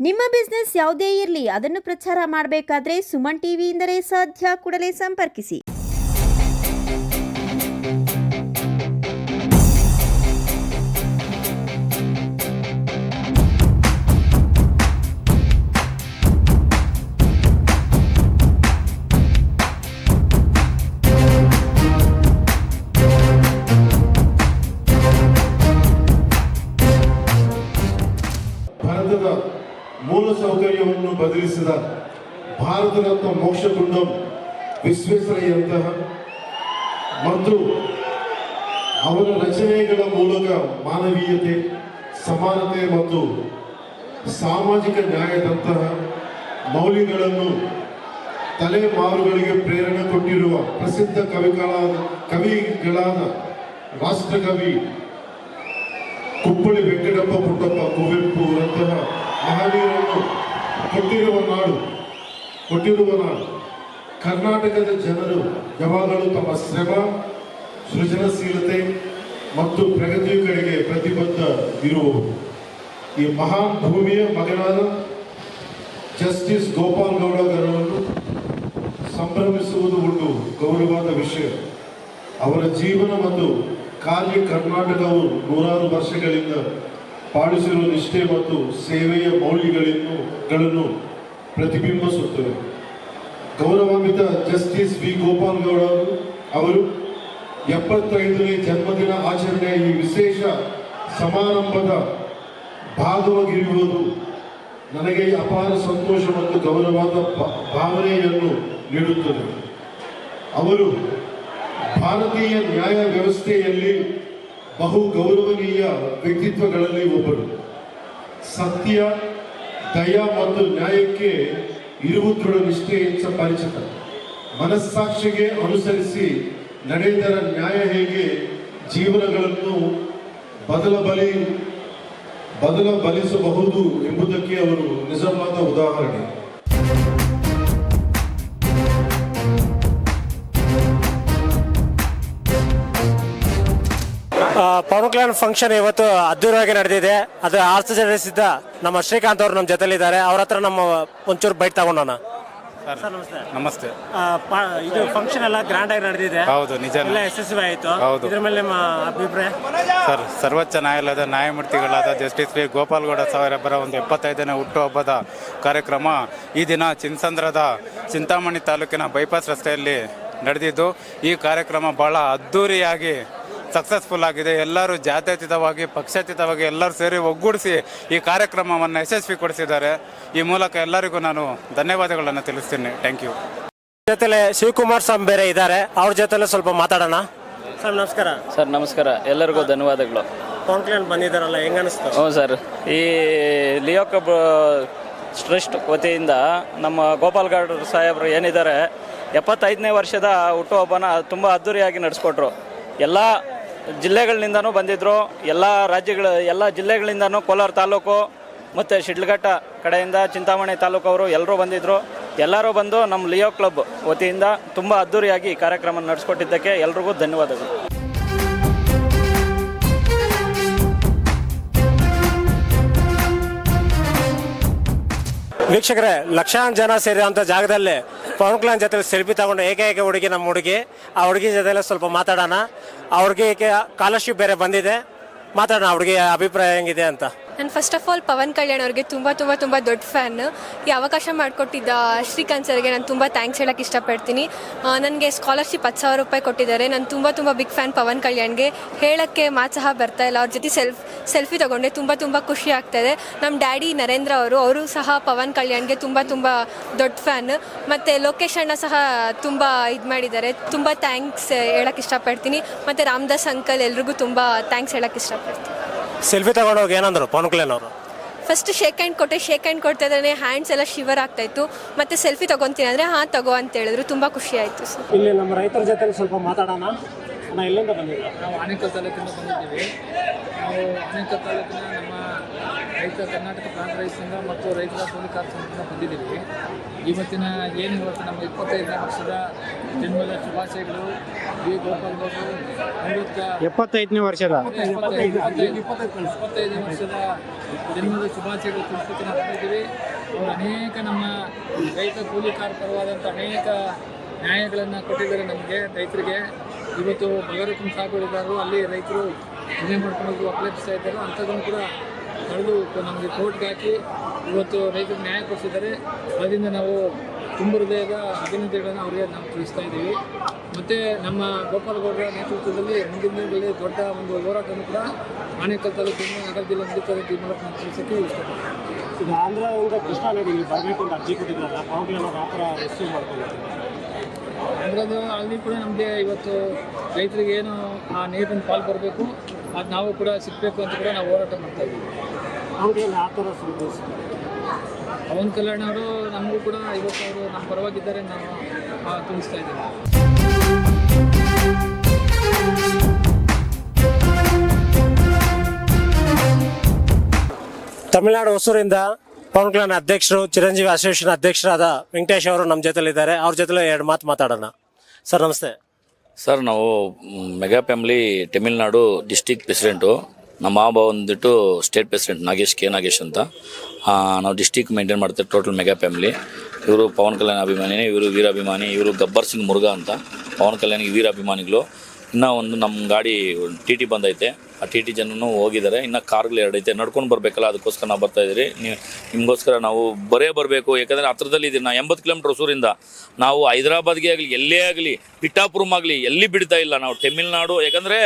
ನಿಮ್ಮ ಬಿಸ್ನೆಸ್ ಯಾವುದೇ ಇರಲಿ ಅದನ್ನು ಪ್ರಚಾರ ಮಾಡಬೇಕಾದ್ರೆ ಸುಮನ್ ಟಿವಿಯಿಂದಲೇ ಸಾಧ್ಯ. ಕೂಡಲೇ ಸಂಪರ್ಕಿಸಿ. ಭಾರತದ ಮೂಲಸೌಕರ್ಯವನ್ನು ಬದಲಿಸಿದ ಭಾರತರತ್ನ ಮೋಕ್ಷಗುಂಡಂ ವಿಶ್ವೇಶ್ವರಯ್ಯಂತಹ ಮತ್ತು ಅವರ ರಚನೆಗಳ ಮೂಲಕ ಮಾನವೀಯತೆ, ಸಮಾನತೆ ಮತ್ತು ಸಾಮಾಜಿಕ ನ್ಯಾಯದಂತಹ ಮೌಲ್ಯಗಳನ್ನು ತಲೆಮಾರುಗಳಿಗೆ ಪ್ರೇರಣೆ ಕೊಟ್ಟಿರುವ ಪ್ರಸಿದ್ಧ ಕವಿಗಳಾದ ರಾಷ್ಟ್ರಕವಿ ಕುಪ್ಪಳಿ ವೆಂಕಟಪ್ಪ ಪುಟ್ಟಪ್ಪ ಕುವೆಂಪುರಂತಹ ಮಹನೀಯರನ್ನು ಕೊಟ್ಟಿರುವ ನಾಡು ಕರ್ನಾಟಕದ ಜನರು ಯಾವಾಗಲೂ ತಮ್ಮ ಶ್ರಮ, ಸೃಜನಶೀಲತೆ ಮತ್ತು ಪ್ರಗತಿಯ ಕಡೆಗೆ ಪ್ರತಿಬದ್ಧ ಇರುವವರು. ಈ ಮಹಾನ್ ಭೂಮಿಯ ಮಗನಾದ ಜಸ್ಟಿಸ್ ಗೋಪಾಲ್ ಗೌಡರನ್ನು ಸಂಭ್ರಮಿಸುವುದು ಒಂದು ಗೌರವವಾದ ವಿಷಯ. ಅವರ ಜೀವನ ಮತ್ತು ಕಾರ್ಯ ಕರ್ನಾಟಕವು ನೂರಾರು ವರ್ಷಗಳಿಂದ ಪಾಲಿಸಿರುವ ನಿಷ್ಠೆ ಮತ್ತು ಸೇವೆಯ ಮೌಲ್ಯಗಳನ್ನು ಪ್ರತಿಬಿಂಬಿಸುತ್ತವೆ. ಗೌರವಾನ್ವಿತ ಜಸ್ಟಿಸ್ ವಿ ಗೋಪಾಲ್ ಗೌಡ ಅವರು 75ನೇ ಜನ್ಮದಿನ ಆಚರಣೆಯ ಈ ವಿಶೇಷ ಸಮಾರಂಭದ ಭಾಗವಾಗಿರುವುದು ನನಗೆ ಅಪಾರ ಸಂತೋಷ ಮತ್ತು ಗೌರವದ ಭಾವನೆಯನ್ನು ನೀಡುತ್ತದೆ. ಅವರು ಭಾರತೀಯ ನ್ಯಾಯ ವ್ಯವಸ್ಥೆಯಲ್ಲಿ ಬಹು ಗೌರವನೀಯ ವ್ಯಕ್ತಿತ್ವಗಳಲ್ಲಿ ಒಬ್ಬರು. ಸತ್ಯ, ದಯ ಮತ್ತು ನ್ಯಾಯಕ್ಕೆ ಇರುವ ದೃಢ ನಿಷ್ಠೆಯಿಂದ ಪರಿಚಿತ. ಮನಸ್ಸಾಕ್ಷಿಗೆ ಅನುಸರಿಸಿ ನಡೆದರ ನ್ಯಾಯ ಹೇಗೆ ಜೀವನಗಳನ್ನು ಬದಲಿಸಬಹುದು ಎಂಬುದಕ್ಕೆ ಅವರು ನಿಜವಾದ ಉದಾಹರಣೆ. ಪವನ್ ಕಲ್ಯಾಣ್ ಫಂಕ್ಷನ್ ಇವತ್ತು ಅದ್ದೂರಿಯಾಗಿ ನಡೆದಿದೆ. ಅದು ಆರ್ಚರಿಸಿದ್ದ ನಮ್ಮ ಶ್ರೀಕಾಂತ್ ಅವರು ನಮ್ಮ ಜೊತೆಲಿದ್ದಾರೆ. ಅವ್ರ ಹತ್ರ ನಮ್ಮ ಒಂಚೂರು ಬೈಟ್ ತಗೊಂಡೋಣ. ಸರ್ ನಮಸ್ತೆ. ನಮಸ್ತೆ. ಇದು ಫಂಕ್ಷನ್ ಎಲ್ಲ ಗ್ರ್ಯಾಂಡ್ ಆಗಿ ನಡೆದಿದೆ. ಹೌದು, ನಿಜ. ಎಲ್ಲ ಯಶಸ್ವಿ ಆಯಿತು. ಹೌದು. ಇದ್ರ ಮೇಲೆ ನಿಮ್ಮ ಅಭಿಪ್ರಾಯ? ಸರ್, ಸರ್ವೋಚ್ಚ ನ್ಯಾಯಾಲಯದ ನ್ಯಾಯಮೂರ್ತಿಗಳಾದ ಜಸ್ಟಿಸ್ ವಿ ಗೋಪಾಲ್ಗೌಡ ಸಾಹೇಬರ ಒಂದು 75ನೇ ಹುಟ್ಟುಹಬ್ಬದ ಕಾರ್ಯಕ್ರಮ ಈ ದಿನ ಚಿನ್ಸಂದ್ರದ ಚಿಂತಾಮಣಿ ತಾಲೂಕಿನ ಬೈಪಾಸ್ ರಸ್ತೆಯಲ್ಲಿ ನಡೆದಿದ್ದು, ಈ ಕಾರ್ಯಕ್ರಮ ಬಹಳ ಅದ್ದೂರಿಯಾಗಿ ಸಕ್ಸಸ್ಫುಲ್ ಆಗಿದೆ. ಎಲ್ಲರೂ ಜಾತ್ಯತೀತವಾಗಿ, ಪಕ್ಷಾತೀತವಾಗಿ ಎಲ್ಲರೂ ಸೇರಿ ಒಗ್ಗೂಡಿಸಿ ಈ ಕಾರ್ಯಕ್ರಮವನ್ನು ಯಶಸ್ವಿಗೊಳಿಸಿದ್ದಾರೆ. ಈ ಮೂಲಕ ಎಲ್ಲರಿಗೂ ನಾನು ಧನ್ಯವಾದಗಳನ್ನು ತಿಳಿಸ್ತೀನಿ. Thank you. ಜೊತೆಲೆ ಶಿವಕುಮಾರ್ ಸ್ವಾಮಿ ಬೇರೆ ಇದ್ದಾರೆ. ಅವ್ರ ಜೊತೆಲೆ ಸ್ವಲ್ಪ ಮಾತಾಡೋಣ. ಸರ್ ನಮಸ್ಕಾರ. ಸರ್ ನಮಸ್ಕಾರ, ಎಲ್ಲರಿಗೂ ಧನ್ಯವಾದಗಳು. ಪವನ್ ಕಲ್ಯಾಣ್ ಬಂದಿದ್ದಾರಲ್ಲ, ಹೆಂಗ ಅನಿಸ್ತು? ಹ್ಞೂ ಸರ್, ಈ ಲಿಯೋ ಕಬ್ ಟ್ರಸ್ಟ್ ವತಿಯಿಂದ ನಮ್ಮ ಗೋಪಾಲ್ ಗೌಡ ಸಾಹೇಬರು ಏನಿದ್ದಾರೆ 75ನೇ ವರ್ಷದ ಹುಟ್ಟುಹಬ್ಬನ ತುಂಬ ಅದ್ದೂರಿಯಾಗಿ ನಡೆಸ್ಕೊಟ್ರು. ಎಲ್ಲ ಜಿಲ್ಲೆಗಳಿಂದನೂ ಬಂದಿದ್ದರು. ಎಲ್ಲ ಜಿಲ್ಲೆಗಳಿಂದನೂ ಕೋಲಾರ ತಾಲೂಕು ಮತ್ತು ಶಿಡ್ಲಘಟ್ಟ ಕಡೆಯಿಂದ ಚಿಂತಾಮಣಿ ತಾಲೂಕು ಅವರು ಎಲ್ಲರೂ ಬಂದಿದ್ದರು. ಎಲ್ಲರೂ ಬಂದು ನಮ್ಮ ಲಿಯೋ ಕ್ಲಬ್ ವತಿಯಿಂದ ತುಂಬ ಅದ್ದೂರಿಯಾಗಿ ಈ ಕಾರ್ಯಕ್ರಮ ನಡೆಸ್ಕೊಟ್ಟಿದ್ದಕ್ಕೆ ಎಲ್ರಿಗೂ ಧನ್ಯವಾದಗಳು. ವೀಕ್ಷಕರೇ, ಲಕ್ಷಾಂತರ ಜನ ಸೇರಿದಂಥ ಜಾಗದಲ್ಲಿ ಪವನ್ ಕಲ್ಯಾಣ್ ಜೊತೆ ಸೆಲ್ಫಿ ತಗೊಂಡು ಏಕೈಕ ಹುಡುಗಿ ನಮ್ಮ ಹುಡುಗಿ. ಆ ಹುಡುಗಿ ಜೊತೆಲೆ ಸ್ವಲ್ಪ ಮಾತಾಡೋಣ. ಆ ಹುಡುಗಿಗೆ ಸ್ಕಾಲರ್ಶಿಪ್ ಬೇರೆ ಬಂದಿದೆ. ಮಾತಾಡೋಣ ಹುಡುಗಿಯ ಅಭಿಪ್ರಾಯ ಹೆಂಗಿದೆ ಅಂತ. ನಾನು first of all Pawan Kalyan ಅವ್ರಿಗೆ ತುಂಬ ತುಂಬ ತುಂಬ ದೊಡ್ಡ ಫ್ಯಾನ್. ಈ ಅವಕಾಶ ಮಾಡಿಕೊಟ್ಟಿದ್ದ ಶ್ರೀಕಾಂತ್ ಸರ್ಗೆ ನಾನು ತುಂಬ ಥ್ಯಾಂಕ್ಸ್ ಹೇಳೋಕ್ಕೆ ಇಷ್ಟಪಡ್ತೀನಿ. ನನಗೆ ಸ್ಕಾಲರ್ಶಿಪ್ 10,000 ರೂಪಾಯಿ ಕೊಟ್ಟಿದ್ದಾರೆ. ನಾನು ತುಂಬ ತುಂಬ ಬಿಗ್ ಫ್ಯಾನ್ ಪವನ್ ಕಲ್ಯಾಣ್ಗೆ. ಹೇಳೋಕ್ಕೆ ಮಾತು ಸಹ ಬರ್ತಾಯಿಲ್ಲ. ಅವ್ರ ಜೊತೆ ಸೆಲ್ಫಿ ತೊಗೊಂಡೆ. ತುಂಬ ತುಂಬ ಖುಷಿ ಆಗ್ತಾಯಿದೆ. ನಮ್ಮ ಡ್ಯಾಡಿ ನರೇಂದ್ರ ಅವರು ಸಹ ಪವನ್ ಕಲ್ಯಾಣ್ಗೆ ತುಂಬ ತುಂಬ ದೊಡ್ಡ ಫ್ಯಾನ್. ಮತ್ತು ಲೋಕೇಶ್ ಅಣ್ಣ ಸಹ ತುಂಬ ಇದು ಮಾಡಿದ್ದಾರೆ. ತುಂಬ ಥ್ಯಾಂಕ್ಸ್ ಹೇಳೋಕ್ಕೆ ಇಷ್ಟಪಡ್ತೀನಿ. ಮತ್ತು ರಾಮದಾಸ್ ಅಂಕಲ್ ಎಲ್ರಿಗೂ ತುಂಬ ಥ್ಯಾಂಕ್ಸ್ ಹೇಳೋಕ್ಕೆ ಇಷ್ಟಪಡ್ತೀನಿ. ಸೆಲ್ಫಿ ತಗೊಂಡೋಗಿ ಏನಂದ್ರು ಪವನ್ ಕಲ್ಯಾಣ್ ಅವರು? ಫಸ್ಟ್ ಶೇಕ್ ಹ್ಯಾಂಡ್ ಕೊಟ್ಟೆ. ಶೇಕ್ ಹ್ಯಾಂಡ್ ಕೊಡ್ತಾ ಇದ್ದಾನೆ, ಹ್ಯಾಂಡ್ಸ್ ಎಲ್ಲ ಶಿವರ್ ಆಗ್ತಾಯಿತ್ತು. ಮತ್ತು ಸೆಲ್ಫಿ ತೊಗೊತೀನಿ ಅಂದರೆ ಹಾಂ ತಗೋ ಅಂತ ಹೇಳಿದ್ರು. ತುಂಬ ಖುಷಿ ಆಯಿತು ಸರ್. ಇಲ್ಲಿ ನಮ್ಮ ರೈತರ ಜೊತೆ ಸ್ವಲ್ಪ ಮಾತಾಡೋಣ. ನಾವು ಎಲ್ಲಿಂದ ಬಂದಿದ್ದೀವಿ? ನಾವು ಆನೇಕಲ್ ತಾಲೂಕಿಂದ ಬಂದಿದ್ದೀವಿ. ನಾವು ಆನೇಕಲ್ ತಾಲೂಕಿನ ನಮ್ಮ ರೈತ ಕರ್ನಾಟಕ ಪ್ರಾಂತ ರೈತ ಸಂಘ ಮತ್ತು ರೈತರ ಕೂಲಿಕಾರ ಸಂಘದಿಂದ ಬಂದಿದ್ದೀವಿ. ಇವತ್ತು ನಮ್ಮ 25ನೇ ವರ್ಷದ ಜನ್ಮದ ಶುಭಾಶಯಗಳು. ವಿ ಗೋಪಾಲ್ ಗೌಡರು 75ನೇ ವರ್ಷದ 25ನೇ ವರ್ಷದ ಜನ್ಮದ ಶುಭಾಶಯಗಳು ತಿಳಿಸಲಿಕ್ಕೆ ನಾವು ಬಂದಿದ್ದೀವಿ. ಅವರು ಅನೇಕ ನಮ್ಮ ರೈತ ಕೂಲಿಕಾರ ಪರವಾದಂಥ ಅನೇಕ ನ್ಯಾಯಗಳನ್ನು ಕೊಟ್ಟಿದ್ದಾರೆ ನಮಗೆ ರೈತರಿಗೆ. ಇವತ್ತು ಬಗರಕುಂ ಸಾಗುವಳಿದಾರರು ಅಲ್ಲಿ ರೈತರು ಮನೆ ಮಾಡ್ಕೊಂಡು ಅಪೇಕ್ಷಿಸ್ತಾ ಇದ್ದಾರೆ. ಅಂಥದ್ದನ್ನು ಕೂಡ ಕಳೆದು ನಮಗೆ ಕೋರ್ಟ್ಗೆ ಹಾಕಿ ಇವತ್ತು ರೈತರಿಗೆ ನ್ಯಾಯ ಕೊಡಿಸಿದ್ದಾರೆ. ಅದರಿಂದ ನಾವು ತುಂಬ ಹೃದಯದ ಅಭಿನಂದನೆಗಳನ್ನು ಅವರಿಗೆ ನಾವು ತಿಳಿಸ್ತಾ ಇದ್ದೀವಿ. ಮತ್ತು ನಮ್ಮ ಗೋಪಾಲ್ ಗೌಡರ ನೇತೃತ್ವದಲ್ಲಿ ಮುಂದಿನ ದಿನಗಳಲ್ಲಿ ದೊಡ್ಡ ಒಂದು ಹೋರಾಟವನ್ನು ಕೂಡ ಆನೇಕಲ್ ತಾಲೂಕಿನ ನಗರ ಜಿಲ್ಲೆ ನಡೀತದೆ ಈ ಮೂಲಕ ನಾವು ತಿಳಿಸೋಕ್ಕೆ ಇಷ್ಟಪಡ್ತೀವಿ. ಈಗ ಆಂಧ್ರದಿಂದ ಕೃಷ್ಣಾ ನದಿಗೆ ಬರಬೇಕು ಅಂತ ಅರ್ಜಿ ಕೊಟ್ಟಿದ್ರಲ್ಲ, ಅವಾಗಲೇ ಆ ಥರ ರಿಸೀವ್ ಮಾಡ್ಕೊಂಡಿದ್ದೀವಿ. ಆಂಧ್ರದ ಅಲ್ಲಿ ಕೂಡ ನಮಗೆ ಇವತ್ತು ರೈತರಿಗೆ ಏನು ಆ ನೀರಿನ ಪಾಲು ಬರಬೇಕು ಅದು ನಾವು ಕೂಡ ಸಿಗಬೇಕು ಅಂತ ಕೂಡ ನಾವು ಹೋರಾಟ ಮಾಡ್ತಾ ಇದ್ದೀವಿ. ಅವ್ರಿಗೆ ಆ ಥರ ಸಂದೇಶ ಪವನ್ ಕಲ್ಯಾಣ್ ಅವರು ನಮಗೂ ಕೂಡ ಇವತ್ತು ಅವರು ನಮ್ಮ ಪರವಾಗಿದ್ದಾರೆ ನಾವು ತಿಳಿಸ್ತಾ ಇದ್ದೀವಿ. ತಮಿಳುನಾಡು ಹೊಸೂರಿಂದ ಪವನ್ ಕಲ್ಯಾಣ್ ಅಧ್ಯಕ್ಷರು, ಚಿರಂಜೀವಿ ಅಸೋಸಿಯೇಷನ್ ಅಧ್ಯಕ್ಷರಾದ ವೆಂಕಟೇಶ್ ಅವರು ನಮ್ಮ ಜೊತೆಲಿದ್ದಾರೆ. ಅವ್ರ ಜೊತೆ 2 ಮಾತು ಮಾತಾಡೋಣ. ಸರ್ ನಮಸ್ತೆ. ಸರ್ ನಾವು mega family Tamil Nadu district president. ನಮ್ಮ ಮಾವ ಬಂದ್ಬಿಟ್ಟು ಸ್ಟೇಟ್ ಪ್ರೆಸಿಡೆಂಟ್ ನಾಗೇಶ್ ಅಂತ. ನಾವು ಡಿಸ್ಟಿಕ್ ಮೇಂಟೈನ್ ಮಾಡ್ತೇವೆ ಟೋಟಲ್ ಮೆಗಾ ಫ್ಯಾಮಿಲಿ. ಇವರು ಪವನ್ ಕಲ್ಯಾಣ್ ಅಭಿಮಾನಿನೇ, ಇವರು ವೀರಾಭಿಮಾನಿ. ಇವರು ಗಬ್ಬರ್ ಸಿಂಗ್ ಮುರುಘಾ ಅಂತ. ಪವನ್ ಕಲ್ಯಾಣ್ಗೆ ವೀರಾಭಿಮಾನಿಗಳು. ಇನ್ನೂ ಒಂದು ನಮ್ಮ ಗಾಡಿ TT ಬಂದೈತೆ. ಆ TT ಜನನು ಹೋಗಿದ್ದಾರೆ. ಇನ್ನು ಕಾರ್ಗಳು 2 ಐತೆ, ನಡ್ಕೊಂಡು ಬರಬೇಕಲ್ಲ, ಅದಕ್ಕೋಸ್ಕರ ನಾವು ಬರ್ತಾಯಿದ್ದೀರಿ. ನಿಮಗೋಸ್ಕರ ನಾವು ಬರಬೇಕು. ಯಾಕಂದರೆ ಹತ್ರದಲ್ಲಿ ಇದ್ದೀರಿ. ನಾವು 80 ಕಿಲೋಮೀಟ್ರ್ ಹೊಸೂರಿಂದ. ನಾವು ಹೈದರಾಬಾದ್ಗೆ ಆಗಲಿ, ಎಲ್ಲೇ ಆಗಲಿ, ಪಿಠಾಪುರಂ ಆಗಲಿ, ಎಲ್ಲಿ ಬಿಡ್ತಾ ಇಲ್ಲ ನಾವು ತಮಿಳ್ನಾಡು. ಯಾಕಂದರೆ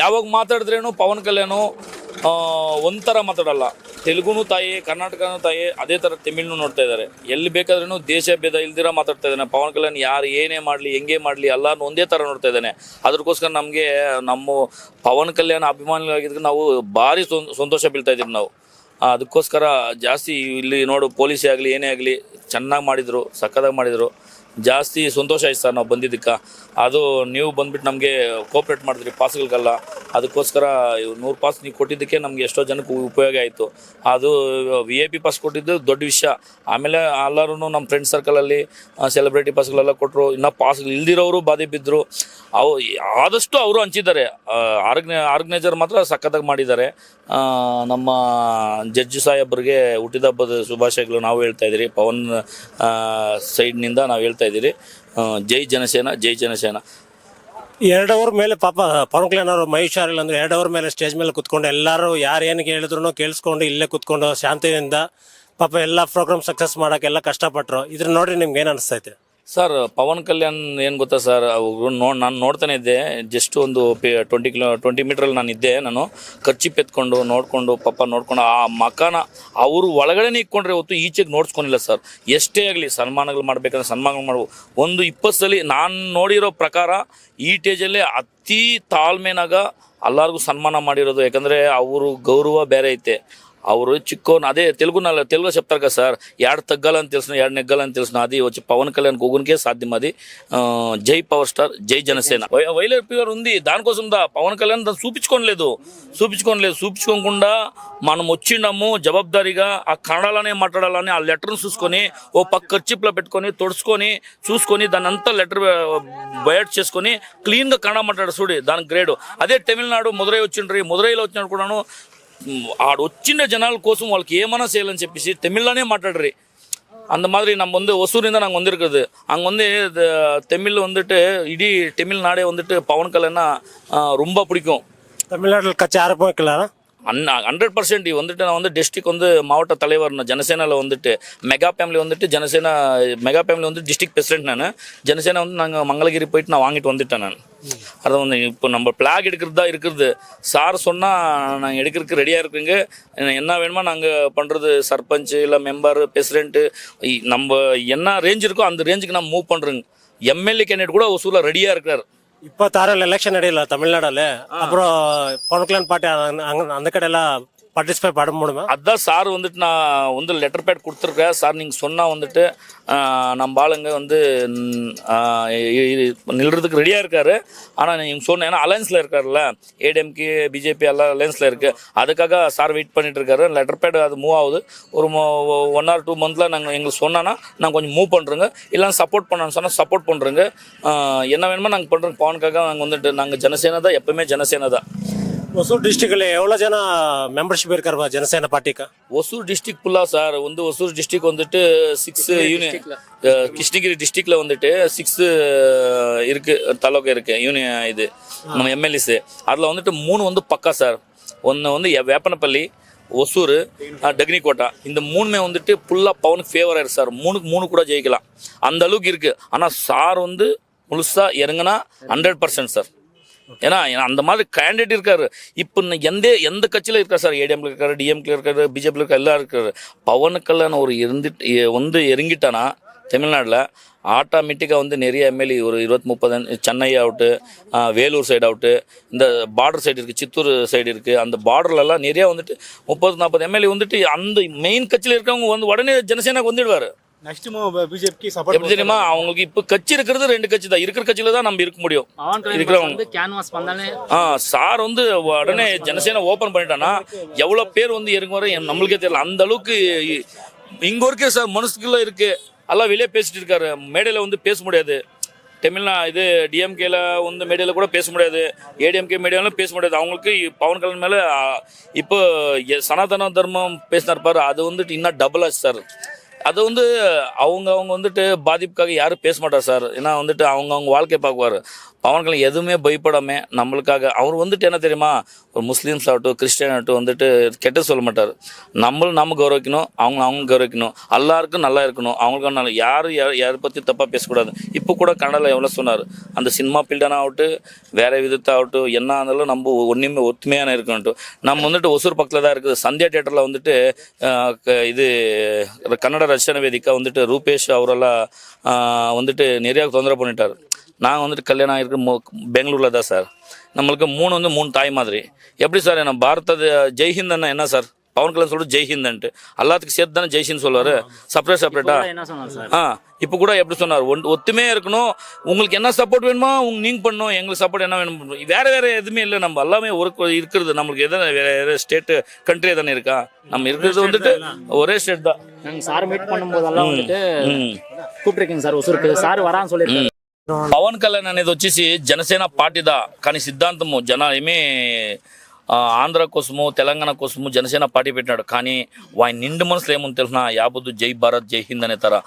ಯಾವಾಗ ಮಾತಾಡಿದ್ರೇನು ಪವನ್ ಕಲ್ಯಾಣು ಒಂಥರ ಮಾತಾಡಲ್ಲ. ತೆಲುಗುನು ತಾಯಿ, ಕರ್ನಾಟಕನೂ ತಾಯಿ, ಅದೇ ಥರ ತಮಿಳ್ನು ನೋಡ್ತಾ ಇದ್ದಾರೆ. ಎಲ್ಲಿ ಬೇಕಾದ್ರೂ ದೇಶ ಭೇದ ಇಲ್ದಿರ ಮಾತಾಡ್ತಾ ಇದ್ದಾನೆ ಪವನ್ ಕಲ್ಯಾಣ್. ಯಾರು ಏನೇ ಮಾಡಲಿ, ಹೆಂಗೆ ಮಾಡಲಿ, ಎಲ್ಲರೂ ಒಂದೇ ಥರ ನೋಡ್ತಾ ಇದ್ದಾನೆ. ಅದಕ್ಕೋಸ್ಕರ ನಮಗೆ ನಮ್ಮ ಪವನ್ ಕಲ್ಯಾಣ್ ಅಭಿಮಾನಿಗಳಾಗಿದ್ರೆ ನಾವು ಭಾರಿ ಸಂತೋಷ ಬೀಳ್ತಾ ಇದ್ದೀವಿ ನಾವು. ಅದಕ್ಕೋಸ್ಕರ ಜಾಸ್ತಿ ಇಲ್ಲಿ ನೋಡು, ಪೊಲೀಸೇ ಆಗಲಿ ಏನೇ ಆಗಲಿ ಚೆನ್ನಾಗಿ ಮಾಡಿದರು, ಸಕ್ಕದಾಗಿ ಮಾಡಿದರು. ಜಾಸ್ತಿ ಸಂತೋಷ ಆಯ್ತು ಸರ್ ನಾವು ಬಂದಿದ್ದಕ್ಕೆ. ಅದು ನೀವು ಬಂದುಬಿಟ್ಟು ನಮಗೆ ಕೋಪ್ರೇಟ್ ಮಾಡಿದ್ರಿ ಪಾಸ್ಗಳಿಗೆಲ್ಲ. ಅದಕ್ಕೋಸ್ಕರ 100 ಪಾಸ್ ನೀವು ಕೊಟ್ಟಿದ್ದಕ್ಕೆ ನಮಗೆ ಎಷ್ಟೋ ಜನಕ್ಕೆ ಉಪಯೋಗ ಆಯಿತು. ಅದು VIP ಪಾಸ್ ಕೊಟ್ಟಿದ್ದು ದೊಡ್ಡ ವಿಷಯ. ಆಮೇಲೆ ಎಲ್ಲರೂ ನಮ್ಮ ಫ್ರೆಂಡ್ ಸರ್ಕಲಲ್ಲಿ ಸೆಲೆಬ್ರಿಟಿ ಪಾಸ್ಗಳೆಲ್ಲ ಕೊಟ್ಟರು. ಇನ್ನು ಪಾಸ್ಗಳು ಇಲ್ದಿರೋರು ಬಾಧೆ ಬಿದ್ದರು. ಆದಷ್ಟು ಅವರು ಹಂಚಿದ್ದಾರೆ. ಆರ್ಗನೈಸರ್ ಮಾತ್ರ ಸಖತ್ತಾಗಿ ಮಾಡಿದ್ದಾರೆ. ನಮ್ಮ ಜಡ್ಜ್ ಸಾಹೇಬ್ರಿಗೆ ಹುಟ್ಟಿದ ಹಬ್ಬದ ಶುಭಾಶಯಗಳು ನಾವು ಹೇಳ್ತಾ ಇದ್ದೀರಿ. ಪವನ್ ಸೈಡ್ನಿಂದ ನಾವು ಹೇಳ್ತಾ ಇದ್ದೀರಿ. ಜೈ ಜನಸೇನಾ, ಜೈ ಜನಸೇನಾ. 2 ಅವರ್ ಮೇಲೆ ಪಾಪ ಪವನ್ ಕಲ್ಯಾಣ್ ಅವರು ಮೈ ಹುಷಾರಿಲ್ಲ ಅಂದ್ರೆ 2 ಅವರ್ ಮೇಲೆ ಸ್ಟೇಜ್ ಮೇಲೆ ಕುತ್ಕೊಂಡು ಎಲ್ಲರೂ ಯಾರು ಏನಿಗೆ ಹೇಳಿದ್ರು ಕೇಳಿಸ್ಕೊಂಡು ಇಲ್ಲೇ ಕುತ್ಕೊಂಡು ಶಾಂತಿಯಿಂದ ಪಾಪ ಎಲ್ಲ ಪ್ರೋಗ್ರಾಮ್ ಸಕ್ಸಸ್ ಮಾಡೋಕ್ಕೆಲ್ಲ ಕಷ್ಟಪಟ್ಟರು. ಇದ್ರ ನೋಡ್ರಿ ನಿಮ್ಗೆ ಏನು ಅನಿಸ್ತೈತೆ? ಸರ್ ಪವನ್ ಕಲ್ಯಾಣ್ ಏನು ಗೊತ್ತಾ ಸರ್, ಅವರು ನಾನು ನೋಡ್ತಾನೆ ಇದ್ದೆ. ಜಸ್ಟ್ ಒಂದು 20 ಮೀಟ್ರಲ್ಲಿ ನಾನು ಇದ್ದೆ. ನಾನು ಖರ್ಚಿಪ್ ಎತ್ಕೊಂಡು ನೋಡಿಕೊಂಡು ಆ ಮಕಾನ ಅವರು ಒಳಗಡೆನೇ ಇಟ್ಕೊಂಡ್ರೆ ಹೊತ್ತು ಈಚೆಗೆ ನೋಡ್ಸ್ಕೊಂಡಿಲ್ಲ ಸರ್. ಎಷ್ಟೇ ಆಗಲಿ ಸನ್ಮಾನಗಳು ಮಾಡಬೇಕಂದ್ರೆ ಸನ್ಮಾನಗಳು ಮಾಡ್ಬೋದು. ಒಂದು 20 ಸಲ ನಾನು ನೋಡಿರೋ ಪ್ರಕಾರ ಈ ಸ್ಟೇಜಲ್ಲೇ ಅತಿ ತಾಳ್ಮೆನಾಗ ಎಲ್ಲರಿಗೂ ಸನ್ಮಾನ ಮಾಡಿರೋದು. ಯಾಕಂದರೆ ಅವರು ಗೌರವ ಬೇರೆ ಐತೆ. ಅವರು ಚಿಕ್ಕವನು ಅದೇ తెలుగు చెప్తారు కదా సార్, 2 తగ్గాలని తెలిసిన 2 నెగ్గాలని తెలిసిన అది వచ్చి పవన్ కళ్యాణ్ గోగునికే సాధ్యం. అది జై పవర్ స్టార్, జై జనసేన. వైలర్ ఫీవర్ ఉంది, దానికోసం పవన్ కళ్యాణ్ దాన్ని చూపించుకోకుండా మనం వచ్చిండము జవాబారిగా ఆ కన్నడలోనే మాట్లాడాలని ఆ లెటర్ను చూసుకొని ఓ పక్క ఖర్చిప్లో పెట్టుకొని తొడుచుకొని చూసుకొని దాన్ని అంతా లెటర్ బయట చేసుకొని క్లీన్గా కన్నడ మాట్లాడారు చూడు, దానికి గ్రేడ్. అదే తమిళనాడు మదురై వచ్చిండ్రి, మదురైలో వచ్చినప్పుడు కూడాను ఆడు వచ్చిన జనాల కోసం వాళ్ళకి ఏమైనా చేయాలని చెప్పేసి తమిళ్లోనే మాట్లాడరు. அந்த மாதிரி நம்ம வந்து ஒசூரில் நாங்கள் வந்திருக்குது. அங்கே வந்து தமிழ் வந்துட்டு இடி தமிழ்நாடே வந்துட்டு பவன் கல்யாணா ரொம்ப பிடிக்கும். தமிழ்நாட்டில் கட்சி ஆரம்பம் வைக்கலாம் 100% வந்துட்டு நான் வந்து டிஸ்ட்ரிக்ட் வந்து மாவட்ட தலைவர். ஜனசேனாவில் வந்துட்டு மெகா ஃபேமிலி வந்துட்டு மெகா ஃபேமிலி வந்து டிஸ்ட்ரிக்ட் பிரசிடென்ட். நான் ஜனசேனா வந்து நாங்கள் மங்களகிரி போயிட்டு நான் வாங்கிட்டு வந்துட்டேன். நான் அதை வந்து இப்போ நம்ம பிளாக் எடுக்கிறது தான் இருக்குது. சார் சொன்னால் நாங்கள் எடுக்கிறதுக்கு ரெடியாக இருக்குங்க. என்ன வேணுமோ நாங்கள் பண்ணுறது. சர்பஞ்ச் இல்லை மெம்பர் பிரசிடென்ட்டு நம்ம என்ன ரேஞ்ச் இருக்கோ அந்த ரேஞ்சுக்கு நம்ம மூவ் பண்ணுறோங்க. MLA கேண்டிடேட் கூட ஒசூரில் ரெடியாக இருக்கிறார். 26 எலெக்ஷன் ನಡೆಯಲ್ಲ ತಮಿಳ್ನಾಡಲ್ಲಿ. அப்புறம் ಪವನ್ ಕಲ್ಯಾಣ್ ಪಾರ್ಟಿ அந்த ಕಡೆ ಎಲ್ಲ பார்ட்டிசிபேட் பண்ண முடியுமா? அதான் சார் வந்துட்டு நான் வந்து லெட்டர் பேட் கொடுத்துருக்கேன் சார். நீங்கள் சொன்னால் வந்துட்டு நம்ம ஆளுங்க வந்து நில்றதுக்கு ரெடியாக இருக்காரு. ஆனால் நீங்கள் சொன்ன ஏன்னா அலையன்ஸில் இருக்காருல்ல, ஏடிஎம்கே பிஜேபி எல்லாம் அலையன்ஸில் இருக்குது. அதுக்காக சார் வெயிட் பண்ணிட்டு இருக்காரு. லெட்டர் பேட் அது மூவ் ஆகுது. ஒரு 1 or 2 months நாங்கள் எங்களுக்கு சொன்னோன்னா நாங்கள் கொஞ்சம் மூவ் பண்ணுறோங்க. இல்லைன்னா சப்போர்ட் பண்ணான்னு சொன்னால் சப்போர்ட் பண்ணுறோங்க. என்ன வேணுமோ நாங்கள் பண்ணுறோங்க. பவனுக்காக நாங்கள் வந்துட்டு நாங்கள் ஜனசேனா தான், எப்பவுமே ஜனசேனா தான். ಹೊಸೂರು ಡಿಸ್ಟಿಕಲ್ಲಿ எவ்வளோ ಜನ மெம்பர்ஷிப் இருக்காரு ஜனசேனா பார்ட்டிக்கு? ஒசூர் டிஸ்ட்ரிக்ட் ஃபுல்லாக சார் வந்து ஒசூர் டிஸ்ட்ரிக்ட் வந்துட்டு 6 யூனியன், கிருஷ்ணகிரி டிஸ்ட்ரிக்டில் வந்துட்டு 6 இருக்குது தாலுக்கா இருக்குது யூனியன். இது நம்ம எம்எல்ஏஸு அதில் வந்துட்டு 3 வந்து பக்கா சார். ஒன்று வந்து வேப்பனப்பள்ளி, ஒசூர், டக்னிகோட்டா. இந்த 3மே வந்துட்டு ஃபுல்லாக பவனுக்கு ஃபேவராக இருக்குது சார். 3க்கு 3 கூட ஜெயிக்கலாம் அந்த அளவுக்கு இருக்குது. ஆனால் சார் வந்து முழுசாக இறங்கினா 100% சார். ஏன்னா அந்த மாதிரி கேண்டிடேட் இருக்காரு. இப்போ எந்த கட்சியில் இருக்கார் சார்? ஏடிஎம்ல இருக்காரு, டிஎம்கே இருக்காரு, பிஜேபியில் இருக்காரு, எல்லாம் இருக்காரு. பவன் கல்யாணம் ஒரு வந்து இறங்கிட்டானா தமிழ்நாட்டில் ஆட்டோமேட்டிக்காக வந்து நிறைய எம்எல்ஏ ஒரு 20-30 சென்னை ஆகட்டு, வேலூர் சைடு ஆகட்டு, இந்த பார்டர் சைடு இருக்குது, சித்தூர் சைடு இருக்குது, அந்த பார்டர்லலாம் நிறையா வந்துட்டு 30-40 எம்எல்ஏ வந்துட்டு அந்த மெயின் கட்சியில் இருக்கவங்க வந்து உடனே ஜனசேனாக்கு வந்துடுவார். நெக்ஸ்ட் பிஜேபிக்கு சப்போர்ட் எப்படி தெரியுமா? அவங்களுக்கு இப்போ கட்சி இருக்கிறது 2 கட்சி தான். இருக்கிற கட்சியில தான் நம்ம இருக்க முடியும். இருக்கிறவங்க சார் வந்து உடனே ஜனசேனா ஓபன் பண்ணிட்டானா எவ்வளவு பேர் வந்து இறங்குவாரு நம்மளுக்கே தெரியல. அந்த அளவுக்கு இங்க இருக்கே சார் மனசுக்குள்ள இருக்கு. எல்லாம் வெளியே பேசிட்டு இருக்காரு. மேடையில வந்து பேச முடியாது. இது டிஎம்கேல வந்து மேடையில கூட பேச முடியாது, ஏடிஎம்கே மேடையிலும் பேச முடியாது. அவங்களுக்கு பவன் கல்யாண் மேல இப்போ சனாதன தர்மம் பேசினார் பாரு, அது வந்துட்டு இன்னும் டபுள் ஆச்சு சார். அது வந்து அவங்க வந்துட்டு பாதிப்புக்காக யாரும் பேச மாட்டார் சார். ஏன்னா வந்துட்டு அவங்க வாழ்க்கையை பார்க்குவார். பவன் கல்யாண் எதுவுமே பயப்படாமல் நம்மளுக்காக அவர் வந்துட்டு என்ன தெரியுமா, ஒரு முஸ்லீம்ஸ் ஆகட்டும் கிறிஸ்டியன் ஆகட்டும் வந்துட்டு கெட்ட சொல்ல மாட்டார். நம்ம கௌரவிக்கணும், அவங்க கௌரவிக்கணும், எல்லாருக்கும் நல்லா இருக்கணும், அவங்களுக்கு நல்லா, யாரை பற்றி தப்பாக பேசக்கூடாது. இப்போ கூட கன்னடாவில் எவ்வளோ சொன்னார், அந்த சினிமா ஃபீல்டான ஆகட்டும் வேறு விதத்தாகட்டும் என்ன இருந்தாலும் நம்ம ஒத்துமையான இருக்கணும். நம்ம வந்துட்டு ஒசூர் பக்கத்தில் தான் இருக்குது. சந்தியா தியேட்டரில் வந்துட்டு இது கன்னட ரச்சன வேதிக்கா வந்துட்டு ரூபேஷ் அவரெல்லாம் வந்துட்டு நிறையா தொந்தரவு பண்ணிட்டார். நாங்கள் வந்துட்டு கல்யாணம் ஆகிருக்கு பெங்களூரில் தான் சார். நம்மளுக்கு 3 தாய் மாதிரி. எப்படி சார் என்ன பாரத ஜெய்ஹிந்த் என்ன சார்? பவன் கல்யாண் சொல்லிட்டு ஜெய்ஹிந்த் எல்லாத்துக்கும் சேர்த்து தானே ஜெய்ஹிந்த் சொல்லுவார், செப்பரேட்டா. இப்போ கூட எப்படி சொன்னார், ஒத்துமையாக இருக்கணும், உங்களுக்கு என்ன சப்போர்ட் வேணுமோ நீங்கள் பண்ணணும், எங்களுக்கு சப்போர்ட் என்ன வேணும், வேறு எதுவுமே இல்லை. நம்ம எல்லாமே இருக்கிறது நம்மளுக்கு எதனா வேறு ஸ்டேட்டு கண்ட்ரி தானே இருக்கா? நம்ம இருக்கிறது வந்துட்டு ஒரே ஸ்டேட் தான். நாங்கள் சார் மீட் பண்ணும்போதெல்லாம் வந்துட்டு கூப்பிட்டுருக்கீங்க సార్ ఒసూరుకి సార్ వరాని சொல்லியிருக்காரு. పవన్ కళ్యాణ్ అనేది వచ్చేసి జనసేన పార్టీదా, కానీ సిద్ధాంతము ఏమీ ఆంధ్ర కోసము తెలంగాణ కోసము జనసేన పార్టీ పెట్టినాడు. కానీ వాయి నిండు మనసులో ఏముంది తెలిసిన, యాబొద్దు జై భారత్ జై హింద్ అనే తర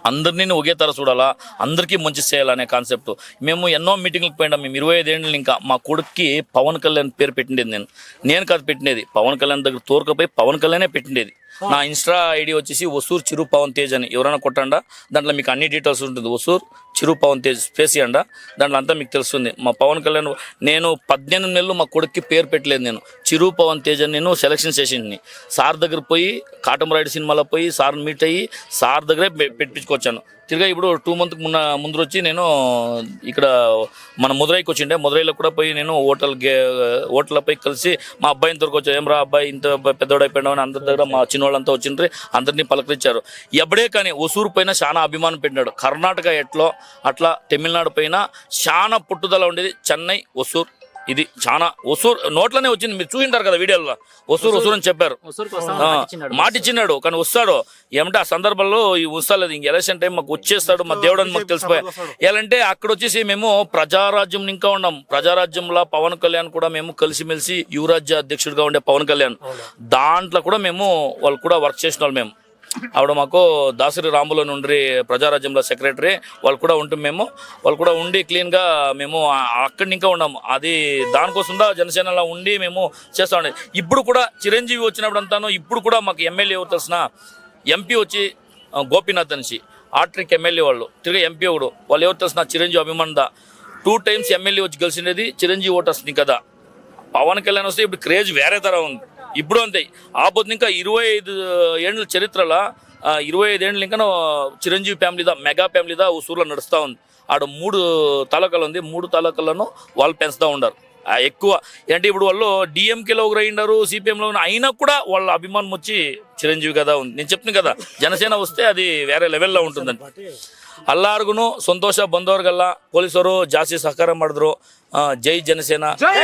అందరినీ ఒకే తర చూడాలా, అందరికీ మంచి చేయాలనే కాన్సెప్ట్. మేము ఎన్నో మీటింగ్లకు పోయినా, మేము 25 ఏళ్ళు ఇంకా మా కొడుక్కి పవన్ కళ్యాణ్ పేరు పెట్టిండేది. నేను కాదు పెట్టినది, పవన్ కళ్యాణ్ దగ్గర తోరుకపోయి పవన్ కళ్యాణే పెట్టిండేది. నా ఇన్స్టా ఐడి వచ్చేసి ఒసూర్ చిరు పవన్ తేజ్ అని. ఎవరైనా కొట్టండా, దాంట్లో మీకు అన్ని డీటెయిల్స్ ఉంటుంది. ఒసూర్ చిరు పవన్ తేజ్ స్పేస్ ఇవ్వండా, దాంట్లో అంతా మీకు తెలుస్తుంది. మా పవన్ కళ్యాణ్ నేను 18 నెలలు మా కొడుక్కి పేరు పెట్టలేదు. నేను చిరు పవన్ తేజ్ అని నేను సెలక్షన్ చేసింది. సార్ దగ్గర పోయి కాటమరాయుడు సినిమాలో పోయి సార్ని మీట్ అయ్యి సార్ దగ్గరే పెట్టించుకొచ్చాను. తిరిగా ఇప్పుడు 2 months ముందు వచ్చి నేను ఇక్కడ మన మదురైకి వచ్చిండే. మదురైలో కూడా పోయి నేను హోటల్లో పోయి కలిసి మా అబ్బాయిని దొరకొచ్చాను. ఏం రా అబ్బాయి ఇంత పెద్దోడైపోయినావు అని అందరి దగ్గర మా చిన్నోళ్ళంతా వచ్చిండ్రి, అందరినీ పలకరించారు. ఎప్పుడే కానీ ఒసూరు పైన చాలా అభిమానం పెట్టినాడు. కర్ణాటక ఎట్లో అట్లా తమిళనాడు పైన చాలా పుట్టుదల ఉండేది. చెన్నై ఒసూర్ ఇది చాలా ఒసూర్ నోట్లోనే వచ్చింది. మీరు చూసింటారు కదా వీడియోలో, ఒసూరు అని చెప్పారు, మాట ఇచ్చినాడు. కానీ వస్తాడు ఏమంటే ఆ సందర్భంలో వస్తలేదు. ఇంక ఎలక్షన్ టైం మాకు వచ్చేస్తాడు మా దేవుడు అని మాకు తెలిసిపోయా. ఎలాంటే అక్కడ వచ్చేసి మేము ప్రజారాజ్యం ఇంకా ఉన్నాం. ప్రజారాజ్యంలో పవన్ కళ్యాణ్ కూడా మేము కలిసిమెలిసి యువరాజ్య అధ్యక్షుడిగా ఉండే పవన్ కళ్యాణ్, దాంట్లో కూడా మేము వాళ్ళు కూడా వర్క్ చేసిన వాళ్ళు. మేము ఆవిడ మాకు దాసరి రాములో నుండి ప్రజారాజ్యంలో సెక్రటరీ వాళ్ళు కూడా ఉంటాం. వాళ్ళు కూడా ఉండి క్లీన్గా మేము అక్కడి ఇంకా ఉన్నాము. అది దానికోసం జనసేనలో ఉండి మేము చేస్తా ఉండే. ఇప్పుడు కూడా చిరంజీవి వచ్చినప్పుడు అంతాను, ఇప్పుడు కూడా మాకు ఎమ్మెల్యే ఎవరు తెలిసిన, ఎంపీ వచ్చి గోపీనాథ్ అనేసి ఆట్రిక్ ఎమ్మెల్యే వాళ్ళు, తిరిగి ఎంపీ ఒకడు, వాళ్ళు ఎవరు తెలిసిన చిరంజీవి అభిమానందా. 2 times ఎమ్మెల్యే వచ్చి గెలిచినది చిరంజీవి ఓటు వస్తుంది కదా. పవన్ కళ్యాణ్ వస్తే ఇప్పుడు క్రేజ్ వేరే తర ఉంది. ఇప్పుడు అంతే ఆపోతే ఇంకా 25 ఏళ్ళ చరిత్రలో 25 ఏళ్ళు ఇంకా చిరంజీవి ఫ్యామిలీదా, మెగా ఫ్యామిలీదా ఊసూరులో నడుస్తూ ఉంది. ఆడ 3 తాలూకాలు ఉంది. 3 తాలూకాలను వాళ్ళు పెంచుతూ ఉన్నారు. ఎక్కువ అంటే ఇప్పుడు వాళ్ళు డిఎంకేలో ఒక రైండరు సిపిఎంలో అయినా కూడా వాళ్ళ అభిమానం వచ్చి చిరంజీవి కదా ఉంది. నేను చెప్తున్నాను కదా, జనసేన వస్తే అది వేరే ಲೆವೆಲ್ ఉంటుందని. ಎಲ್ಲಾರ್ಗು ಸಂತೋಷ ಬಂದವ್ರಿಗೆಲ್ಲ ಪೊಲೀಸರು ಜಾಸ್ತಿ ಸಹಕಾರ ಮಾಡಿದ್ರು. ಜೈ ಜನಸೇನಾ, ಜೈ